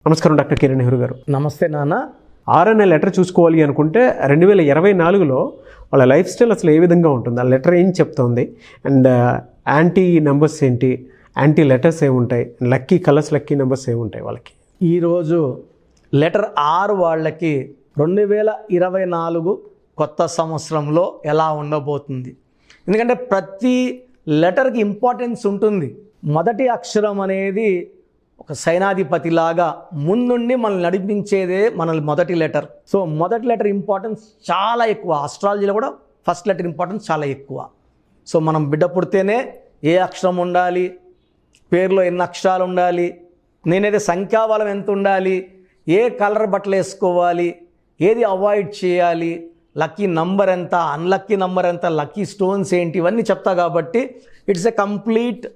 నమస్కారం డాక్టర్ కిరణ్ నెహ్రూ గారు. నమస్తే నాన్న. ఆర్ఎన్ఏ లెటర్ చూసుకోవాలి అనుకుంటే 2024లో వాళ్ళ లైఫ్ స్టైల్ అసలు ఏ విధంగా ఉంటుంది, ఆ లెటర్ ఏం చెప్తుంది, అండ్ యాంటీ నెంబర్స్ ఏంటి, యాంటీ లెటర్స్ ఏముంటాయి, లక్కీ కలర్స్ లక్కీ నెంబర్స్ ఏముంటాయి వాళ్ళకి? ఈరోజు లెటర్ ఆర్ వాళ్ళకి 2024 కొత్త సంవత్సరంలో ఎలా ఉండబోతుంది? ఎందుకంటే ప్రతి లెటర్కి ఇంపార్టెన్స్ ఉంటుంది. మొదటి అక్షరం అనేది ఒక సైనాధిపతిలాగా ముందుండి మనల్ని నడిపించేదే మన మొదటి లెటర్. సో మొదటి లెటర్ ఇంపార్టెన్స్ చాలా ఎక్కువ. ఆస్ట్రాలజీలో కూడా ఫస్ట్ లెటర్ ఇంపార్టెన్స్ చాలా ఎక్కువ. సో మనం బిడ్డ పుడితేనే ఏ అక్షరం ఉండాలి, పేరులో ఎన్ని అక్షరాలు ఉండాలి, నేనైతే సంఖ్యాబలం ఎంత ఉండాలి, ఏ కలర్ బట్టలు వేసుకోవాలి, ఏది అవాయిడ్ చేయాలి, లక్కీ నంబర్ ఎంత, అన్లక్కీ నంబర్ ఎంత, లక్కీ స్టోన్స్ ఏంటి, ఇవన్నీ చెప్తా. కాబట్టి ఇట్స్ ఎ కంప్లీట్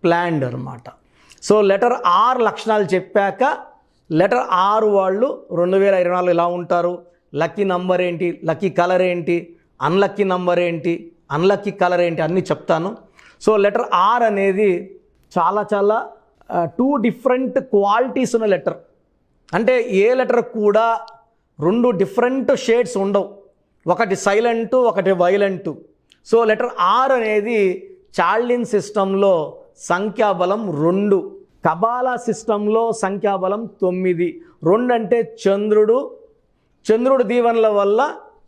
ప్లాన్డ్ అనమాట. సో లెటర్ ఆర్ లక్షణాలు చెప్పాక లెటర్ ఆర్ వాళ్ళు 2024 ఎలా ఉంటారు, లక్కీ నంబర్ ఏంటి, లక్కీ కలర్ ఏంటి, అన్లక్కీ నంబర్ ఏంటి, అన్లక్కీ కలర్ ఏంటి అన్నీ చెప్తాను. సో లెటర్ ఆర్ అనేది చాలా 2 డిఫరెంట్ క్వాలిటీస్ ఉన్న లెటర్. అంటే ఏ లెటర్ కూడా 2 డిఫరెంట్ షేడ్స్ ఉండవు. ఒకటి సైలెంటు, ఒకటి వైలెంటు. సో లెటర్ ఆర్ అనేది చార్లిన్ సిస్టంలో సంఖ్యాబలం 2, కబాలా సిస్టంలో సంఖ్యాబలం 9. 2 అంటే చంద్రుడు దీవెనల వల్ల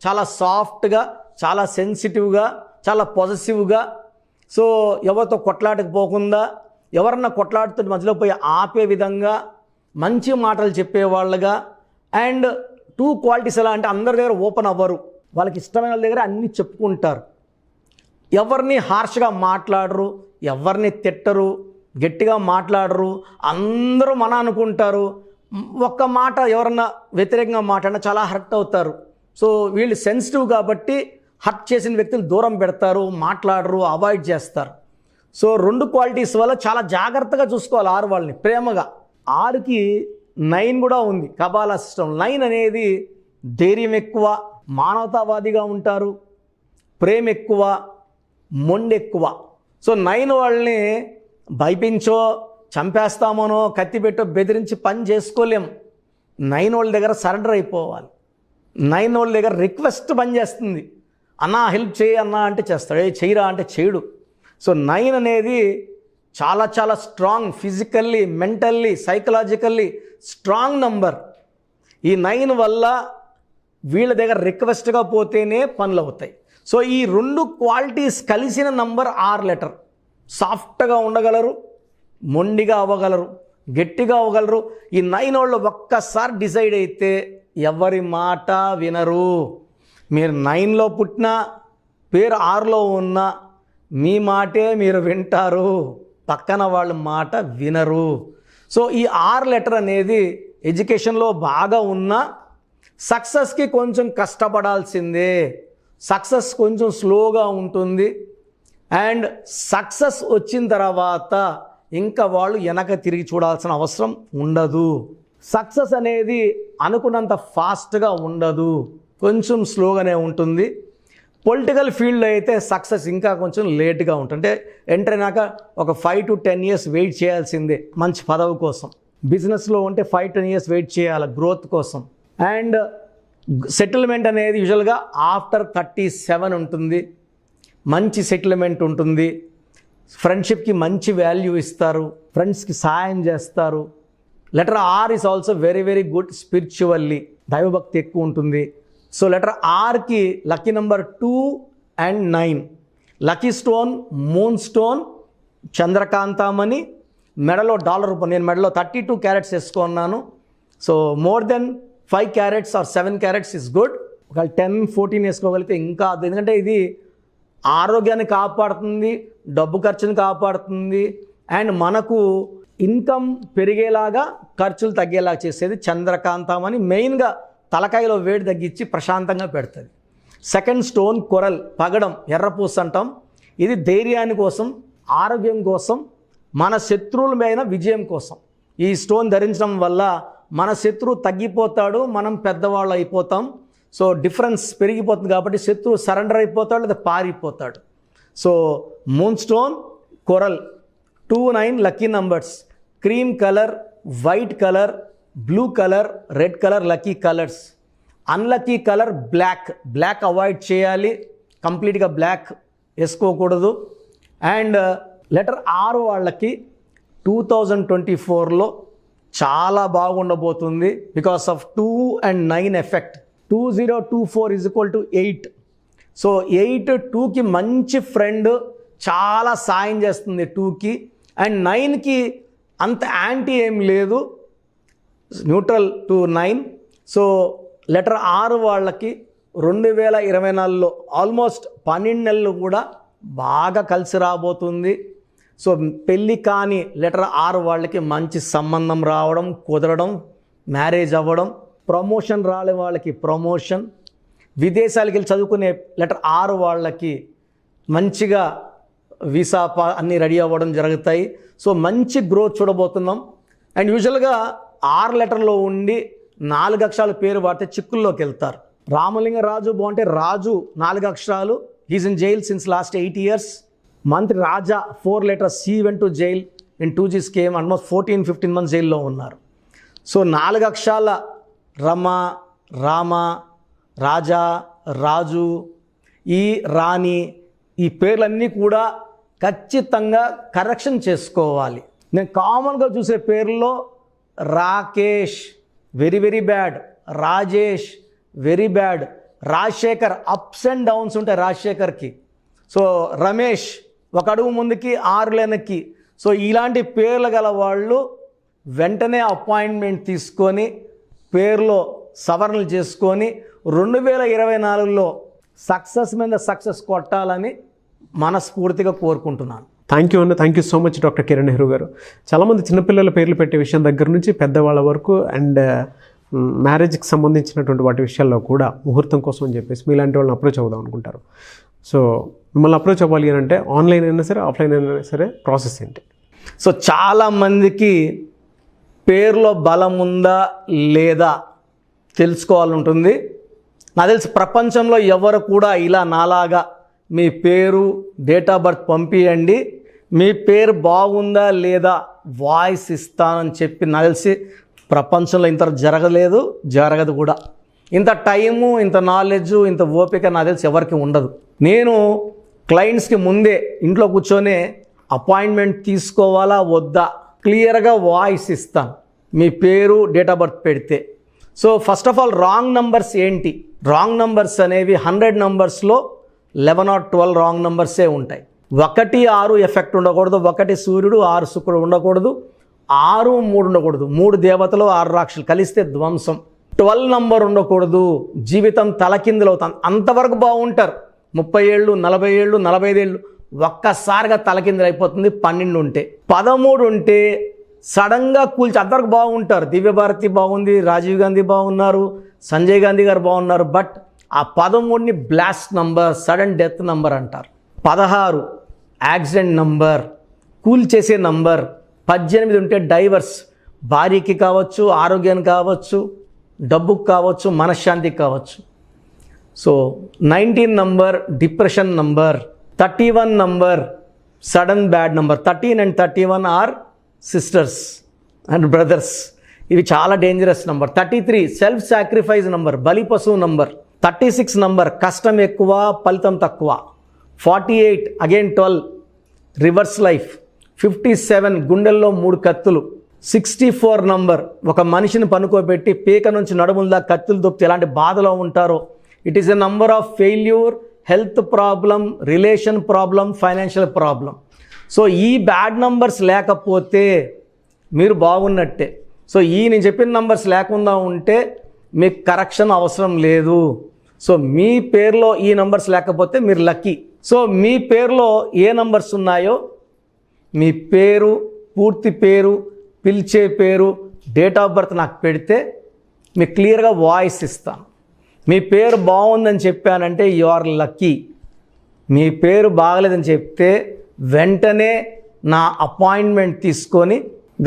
చాలా సాఫ్ట్గా, చాలా సెన్సిటివ్గా, చాలా పాజిటివ్గా, సో ఎవరితో కొట్లాటకు పోకుండా, ఎవరన్నా కొట్లాడుతుంటే మధ్యలో పోయి ఆపే విధంగా, మంచి మాటలు చెప్పేవాళ్ళుగా. అండ్ 2 క్వాలిటీస్ ఎలా అంటే అందరి దగ్గర ఓపెన్ అవ్వరు, వాళ్ళకి ఇష్టమైన వాళ్ళ దగ్గర అన్నీ చెప్పుకుంటారు, ఎవరిని హార్ష్గా మాట్లాడరు, ఎవరిని తిట్టరు, గట్టిగా మాట్లాడరు, అందరూ మన అనుకుంటారు. ఒక్క మాట ఎవరన్నా వ్యతిరేకంగా మాట్లాడినా చాలా హర్ట్ అవుతారు. సో వీళ్ళు సెన్సిటివ్ కాబట్టి హర్ట్ చేసిన వ్యక్తులు దూరం పెడతారు, మాట్లాడరు, అవాయిడ్ చేస్తారు. సో 2 క్వాలిటీస్ వల్ల చాలా జాగ్రత్తగా చూసుకోవాలి ఆరు వాళ్ళని ప్రేమగా. ఆరుకి 9 కూడా ఉంది కబాలా సిస్టమ్. 9 అనేది ధైర్యం ఎక్కువ, మానవతావాదిగా ఉంటారు, ప్రేమ ఎక్కువ, మొండి ఎక్కువ. సో 9 వాళ్ళని భయపించో, చంపేస్తామనో, కత్తి పెట్టో బెదిరించి పని చేసుకోలేం. 9 వాళ్ళ దగ్గర సరెండర్ అయిపోవాలి. 9 వాళ్ళ దగ్గర రిక్వెస్ట్ పని చేస్తుంది. అన్నా హెల్ప్ చేయి అన్నా అంటే చేస్తాడు, ఏ చేయరా అంటే చేయడు. సో 9 అనేది చాలా strong, physically, mentally, psychologically strong number. ఈ 9 వల్ల వీళ్ళ దగ్గర రిక్వెస్ట్గా పోతేనే పనులు అవుతాయి. సో ఈ 2 క్వాలిటీస్ కలిసిన నంబర్ ఆర్ లెటర్. సాఫ్ట్గా ఉండగలరు, మొండిగా అవ్వగలరు, గట్టిగా అవ్వగలరు. ఈ 9 వాళ్ళు ఒక్కసారి డిసైడ్ అయితే ఎవరి మాట వినరు. మీరు 9లో పుట్టినా, పేరు 6లో ఉన్నా మీ మాటే మీరు వింటారు, పక్కన వాళ్ళ మాట వినరు. సో ఈ ఆర్ లెటర్ అనేది ఎడ్యుకేషన్లో బాగా ఉన్నా సక్సెస్కి కొంచెం కష్టపడాల్సిందే. సక్సెస్ కొంచెం స్లోగా ఉంటుంది. అండ్ సక్సెస్ వచ్చిన తర్వాత ఇంకా వాళ్ళు వెనక తిరిగి చూడాల్సిన అవసరం ఉండదు. సక్సెస్ అనేది అనుకున్నంత ఫాస్ట్గా ఉండదు, కొంచెం స్లోగానే ఉంటుంది. పొలిటికల్ ఫీల్డ్లో అయితే సక్సెస్ ఇంకా కొంచెం లేట్గా ఉంటుంది. అంటే ఎంటర్ అయినాక ఒక 5 to 10 years వెయిట్ చేయాల్సిందే మంచి పదవి కోసం. బిజినెస్లో ఉంటే 5-10 years వెయిట్ చేయాలి గ్రోత్ కోసం. అండ్ సెటిల్మెంట్ అనేది యూజువల్గా ఆఫ్టర్ 37 ఉంటుంది. మంచి సెటిల్మెంట్ ఉంటుంది. ఫ్రెండ్షిప్కి మంచి వాల్యూ ఇస్తారు, ఫ్రెండ్స్కి సాయం చేస్తారు. Letter R is also very good spiritually, దైవభక్తి ఎక్కువ ఉంటుంది. సో లెటర్ ఆర్కి lucky number 2 and 9. Lucky stone moon stone, చంద్రకాంతామణి, మెడలో డాలర్ రూపం. నేను మెడలో 32 క్యారెట్స్ వేసుకున్నాను. So more than 5 carats or 7 carats is good. ఒక 10-14 వేసుకోగలిగితే ఇంకా, ఎందుకంటే ఇది ఆరోగ్యాన్ని కాపాడుతుంది, డబ్బు ఖర్చుని కాపాడుతుంది, అండ్ మనకు ఇన్కమ్ పెరిగేలాగా ఖర్చులు తగ్గేలాగా చేసేది చంద్రకాంతం అని. మెయిన్గా తలకాయలో వేడి తగ్గించి ప్రశాంతంగా పెడుతుంది. సెకండ్ స్టోన్ కొరల్, పగడం, ఎర్రపూస అంటాం. ఇది ధైర్యాన్ని కోసం, ఆరోగ్యం కోసం, మన శత్రువుల మీద విజయం కోసం. ఈ స్టోన్ ధరించడం వల్ల మన శత్రువు తగ్గిపోతాడు, మనం పెద్దవాళ్ళు అయిపోతాం. సో డిఫరెన్స్ పెరిగిపోతుంది కాబట్టి శత్రువు సరెండర్ అయిపోతాడు లేదా పారిపోతాడు. So moonstone, coral, 2-9 lucky numbers. Cream colour, white colour, blue colour, red colour lucky colours. Unlucky colour black avoid చేయాలి, కంప్లీట్గా బ్లాక్ వేసుకోకూడదు. అండ్ లెటర్ ఆర్ వాళ్ళకి 2024లో చాలా బాగుండబోతుంది because of 2 and 9 effect. 2024 = 8. So 8 2కి మంచి ఫ్రెండ్, చాలా సాయం చేస్తుంది 2కి. అండ్ 9కి అంత యాంటీ ఏం లేదు, neutral to 9. So letter R వాళ్ళకి 2024లో ఆల్మోస్ట్ 12 నెలలు కూడా బాగా కలిసి రాబోతుంది. సో పెళ్ళి కాని లెటర్ ఆర్ వాళ్ళకి మంచి సంబంధం రావడం, కుదరడం, మ్యారేజ్ అవ్వడం. ప్రమోషన్ రాలే వాళ్ళకి ప్రమోషన్. విదేశాలకు వెళ్ళి చదువుకునే లెటర్ ఆర్ వాళ్ళకి మంచిగా వీసా అన్నీ రెడీ అవ్వడం జరుగుతాయి. సో మంచి గ్రోత్ చూడబోతున్నాం. అండ్ యూజువల్గా 6 లెటర్లో ఉండి 4 అక్షరాల పేరు వాడితే చిక్కుల్లోకి వెళ్తారు. రామలింగరాజు బాగుంటే రాజు 4 అక్షరాలు, he's in jail since last 8 years. మంత్రి Raja 4 letters, he went to jail in 2G scheme, almost 14-15 months జైల్లో ఉన్నారు. సో 4 అక్షరాల రమ, రామ, రాజా, రాజు, ఈ రాణి, ఈ పేర్లన్నీ కూడా ఖచ్చితంగా కరెక్షన్ చేసుకోవాలి. నేను కామన్గా చూసే పేర్లలో Rakesh very bad, Rajesh very bad, Rajasekhar ups and downs ఉంటాయి రాజశేఖర్కి. సో రమేష్ 1 అడుగు ముందుకి 6 వెనక్కి. సో ఇలాంటి పేర్లు గల వాళ్ళు వెంటనే అపాయింట్మెంట్ తీసుకొని పేరులో సవరణలు చేసుకొని 2024లో సక్సెస్ మీద సక్సెస్ కొట్టాలని మనస్ఫూర్తిగా కోరుకుంటున్నాను. Thank you so much doctor Kiran Nehru గారు. చాలామంది చిన్నపిల్లల పేర్లు పెట్టే విషయం దగ్గర నుంచి పెద్దవాళ్ళ వరకు అండ్ మ్యారేజ్కి సంబంధించినటువంటి వాటి విషయాల్లో కూడా ముహూర్తం కోసం అని చెప్పేసి మీలాంటి వాళ్ళని అప్రోచ్ అవుదాం అనుకుంటారు. సో మిమ్మల్ని అప్రోచ్ అవ్వాలి అని అంటే ఆన్లైన్ అయినా సరే, ఆఫ్లైన్ అయినా సరే ప్రాసెస్ ఏంటి? సో చాలామందికి పేరులో బలం ఉందా లేదా తెలుసుకోవాలని ఉంటుంది. నాకు తెలిసి ప్రపంచంలో ఎవరు కూడా ఇలా నాలాగా మీ పేరు, డేట్ ఆఫ్ బర్త్ పంపియండి, మీ పేరు బాగుందా లేదా వాయిస్ ఇస్తానని చెప్పి నాకు తెలిసి ప్రపంచంలో ఇంత జరగదు కూడా. ఇంత టైము, ఇంత నాలెడ్జు, ఇంత ఓపిక నాకు తెలిసి ఎవరికి ఉండదు. నేను క్లయింట్స్కి ముందే ఇంట్లో కూర్చొని అపాయింట్మెంట్ తీసుకోవాలా వద్దా క్లియర్గా వాయిస్ ఇస్తాను మీ పేరు, డేట్ ఆఫ్ బర్త్ పెడితే. So first of all wrong numbers ఏంటి? రాంగ్ నంబర్స్ అనేవి 100 నంబర్స్లో 11 or 12 రాంగ్ నంబర్సే ఉంటాయి. 1 6 ఎఫెక్ట్ ఉండకూడదు, 1 సూర్యుడు 6 శుక్రుడు ఉండకూడదు, 6 3 ఉండకూడదు, 3 దేవతలు 6 రాక్షసులు కలిస్తే ధ్వంసం. 12 నంబర్ ఉండకూడదు, జీవితం తలకిందులవుతాం. అంతవరకు బాగుంటారు, 30 ఏళ్ళు 40 ఏళ్ళు 45 ఏళ్ళు ఒక్కసారిగా తలకిందులైపోతుంది. 12 ఉంటే, 13 ఉంటే సడన్గా కూల్చి అంతవరకు బాగుంటారు. దివ్యభారతి బాగుంది, రాజీవ్ గాంధీ బాగున్నారు, సంజయ్ గాంధీ గారు బాగున్నారు. బట్ ఆ 13ని blast number, sudden death number అంటారు. 16 యాక్సిడెంట్ నంబర్, కూల్ చేసే నంబర్. 18 ఉంటే డైవర్స్, భార్యకి కావచ్చు, ఆరోగ్యానికి కావచ్చు, డబ్బుకు కావచ్చు, మనశ్శాంతికి కావచ్చు. So 19 number depression number. 31 number sudden bad number. 13 and 31 are sisters and brothers. ఇవి చాలా dangerous number. 33 self sacrifice number, బలి పశువు నంబర్. 36 నంబర్ కష్టం ఎక్కువ, ఫలితం తక్కువ. 48 అగైన్ 12 రివర్స్ లైఫ్. 57 గుండెల్లో 3 కత్తులు. 64 నంబర్ ఒక మనిషిని పనుకోబెట్టి పీక నుంచి నడుముల కత్తులు దొప్పితే ఎలాంటి బాధలో ఉంటారో. It is a number of failure, health problem, relation problem, financial problem. So ఈ బ్యాడ్ నంబర్స్ లేకపోతే మీరు బాగున్నట్టే. సో నేను చెప్పిన నంబర్స్ లేకుండా ఉంటే మీకు కరెక్షన్ అవసరం లేదు. సో మీ పేరులో ఈ నంబర్స్ లేకపోతే మీరు లక్కీ. సో మీ పేరులో ఏ నంబర్స్ ఉన్నాయో మీ పేరు, పూర్తి పేరు, పిలిచే పేరు, డేట్ ఆఫ్ బర్త్ నాకు పెడితే మీకు క్లియర్గా వాయిస్ ఇస్తాను. మీ పేరు బాగుందని చెప్పానంటే యు ఆర్ లక్కీ. మీ పేరు బాగలేదని చెప్తే వెంటనే నా అపాయింట్మెంట్ తీసుకొని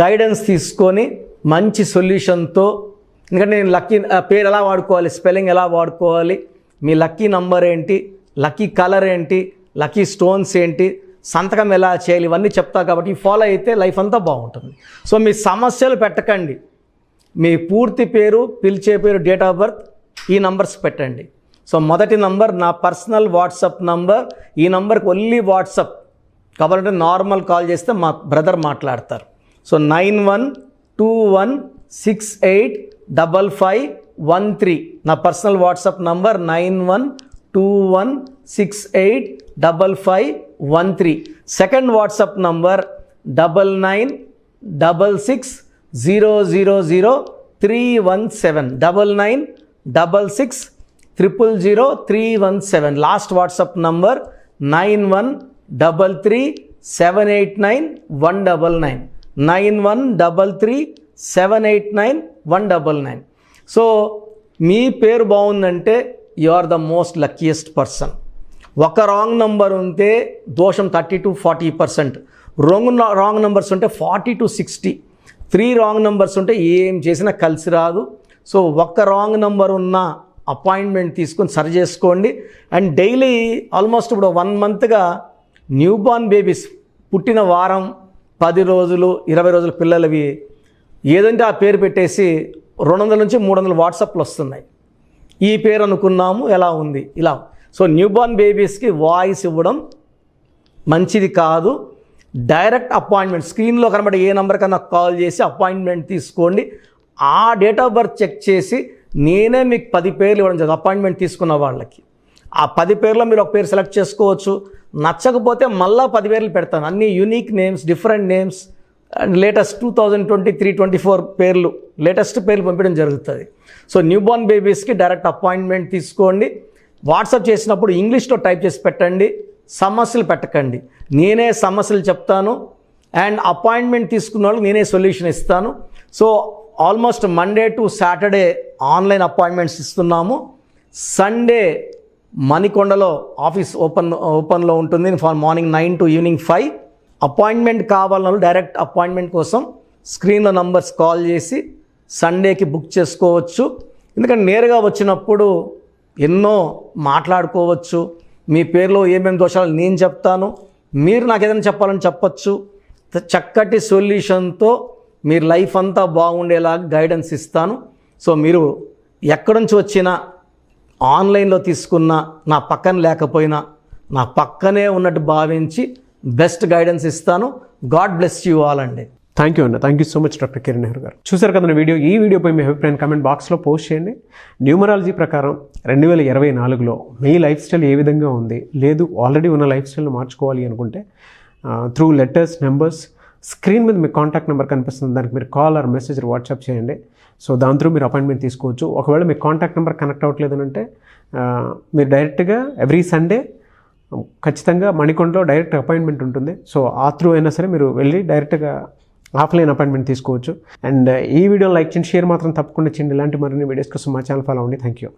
గైడెన్స్ తీసుకొని మంచి సొల్యూషన్తో, ఎందుకంటే నేను లక్కీ పేరు ఎలా వాడుకోవాలి, స్పెల్లింగ్ ఎలా వాడుకోవాలి, మీ లక్కీ నంబర్ ఏంటి, లక్కీ కలర్ ఏంటి, లక్కీ స్టోన్స్ ఏంటి, సంతకం ఎలా చేయాలి, ఇవన్నీ చెప్తా. కాబట్టి ఫాలో అయితే లైఫ్ అంతా బాగుంటుంది. సో మీ సమస్యలు పెట్టకండి, మీ పూర్తి పేరు, పిలిచే పేరు, డేట్ ఆఫ్ బర్త్, ఈ నంబర్స్ పెట్టండి. సో మొదటి నంబర్ నా పర్సనల్ వాట్సాప్ నంబర్. ఈ నంబర్కి ఓన్లీ వాట్సాప్, కావాలంటే నార్మల్ కాల్ చేస్తే మా బ్రదర్ మాట్లాడతారు. సో 9121685513 నా personal WhatsApp number 9121685513. Second WhatsApp number 9966000317 9966000317. Last WhatsApp number 9133789199 9133789199. So మీ పేరు బాగుందంటే you are the most luckiest person. ఒక రాంగ్ నంబర్ ఉంటే దోషం 30 to 40%, రాంగ్ నెంబర్స్ ఉంటే 40 to 60, 3 రాంగ్ నెంబర్స్ ఉంటే ఏం చేసినా కలిసి రాదు. సో ఒక్క రాంగ్ నెంబర్ ఉన్న అపాయింట్మెంట్ తీసుకొని సరి చేసుకోండి. అండ్ డైలీ ఆల్మోస్ట్ ఇప్పుడు 1 మంత్గా న్యూ బార్న్ బేబీస్ పుట్టిన వారం, 10 రోజులు, 20 రోజుల పిల్లలవి ఏదంటే ఆ పేరు పెట్టేసి 200 నుంచి 300 వాట్సాప్లు వస్తున్నాయి. ఈ పేరు అనుకున్నాము, ఎలా ఉంది ఇలా. సో న్యూ బార్న్ బేబీస్కి వాయిస్ ఇవ్వడం మంచిది కాదు. డైరెక్ట్ అపాయింట్మెంట్, స్క్రీన్లో కనబడే ఏ నెంబర్ కన్నా కాల్ చేసి అపాయింట్మెంట్ తీసుకోండి. ఆ డేట్ ఆఫ్ బర్త్ చెక్ చేసి నేనే మీకు 10 పేర్లు ఇవ్వడం జరుగుతుంది అపాయింట్మెంట్ తీసుకున్న వాళ్ళకి. ఆ 10 పేర్లో మీరు ఒక పేరు సెలెక్ట్ చేసుకోవచ్చు. నచ్చకపోతే మళ్ళీ 10 పేర్లు పెడతాను, అన్ని unique names, different names and latest 2023-24 పేర్లు, లేటెస్ట్ పేర్లు పంపించడం జరుగుతుంది. సో న్యూ బార్న్ బేబీస్కి డైరెక్ట్ అపాయింట్మెంట్ తీసుకోండి. వాట్సాప్ చేసినప్పుడు ఇంగ్లీష్లో టైప్ చేసి పెట్టండి, సమస్యలు పెట్టకండి. నేనే సమస్యలు చెప్తాను అండ్ అపాయింట్మెంట్ తీసుకున్న వాళ్ళకి నేనే సొల్యూషన్ ఇస్తాను. So almost Monday to Saturday online appointments ఇస్తున్నాము. సండే మణికొండలో ఆఫీస్ ఓపెన్లో ఉంటుంది మార్నింగ్ 9 to ఈవినింగ్ 5. అపాయింట్మెంట్ కావాలన్న డైరెక్ట్ అపాయింట్మెంట్ కోసం స్క్రీన్లో నంబర్స్ కాల్ చేసి సండేకి బుక్ చేసుకోవచ్చు. ఎందుకంటే నేరుగా వచ్చినప్పుడు ఎన్నో మాట్లాడుకోవచ్చు. మీ పేరులో ఏమేమి దోషాలు నేను చెప్తాను, మీరు నాకు ఏదైనా చెప్పాలని చెప్పచ్చు. చక్కటి సొల్యూషన్తో మీరు లైఫ్ అంతా బాగుండేలాగా గైడెన్స్ ఇస్తాను. సో మీరు ఎక్కడి నుంచి వచ్చినా, ఆన్లైన్లో తీసుకున్న, నా పక్కన లేకపోయినా నా పక్కనే ఉన్నట్టు భావించి బెస్ట్ గైడెన్స్ ఇస్తాను. గాడ్ బ్లెస్ యూ ఆల్ అండి. థ్యాంక్ యూ అన్న, thank you so much doctor Kiran Nehru గారు. చూసారు కదా వీడియో. ఈ వీడియోపై మీ అభిప్రాయం కామెంట్ బాక్స్లో పోస్ట్ చేయండి. న్యూమరాలజీ ప్రకారం 2024లో మీ లైఫ్ స్టైల్ ఏ విధంగా ఉంది, లేదు ఆల్రెడీ ఉన్న లైఫ్ స్టైల్ని మార్చుకోవాలి అనుకుంటే త్రూ లెటర్స్, నెంబర్స్, స్క్రీన్ మీద మీ కాంటాక్ట్ నెంబర్ కనిపిస్తుంది, దానికి మీరు కాల్ ఆర్ మెసేజ్ వాట్సాప్ చేయండి. సో దాని త్రూ మీరు అపాయింట్మెంట్ తీసుకోవచ్చు. ఒకవేళ మీ కాంటాక్ట్ నెంబర్ కనెక్ట్ అవ్వట్లేదు అంటే మీరు డైరెక్ట్గా ఎవ్రీ సండే ఖచ్చితంగా మణికొండలో డైరెక్ట్ అపాయింట్మెంట్ ఉంటుంది. సో ఆ త్రూ అయినా సరే మీరు వెళ్ళి డైరెక్ట్గా ఆఫ్లైన్ అపాయింట్మెంట్ తీసుకోవచ్చు. అండ్ ఈ వీడియో లైక్ చేయండి, షేర్ మాత్రం తప్పకుండా చేయండి. ఇలాంటి మరిన్ని వీడియోస్ కోసం మా ఛానల్ ఫాలో అవ్వండి. Thank you.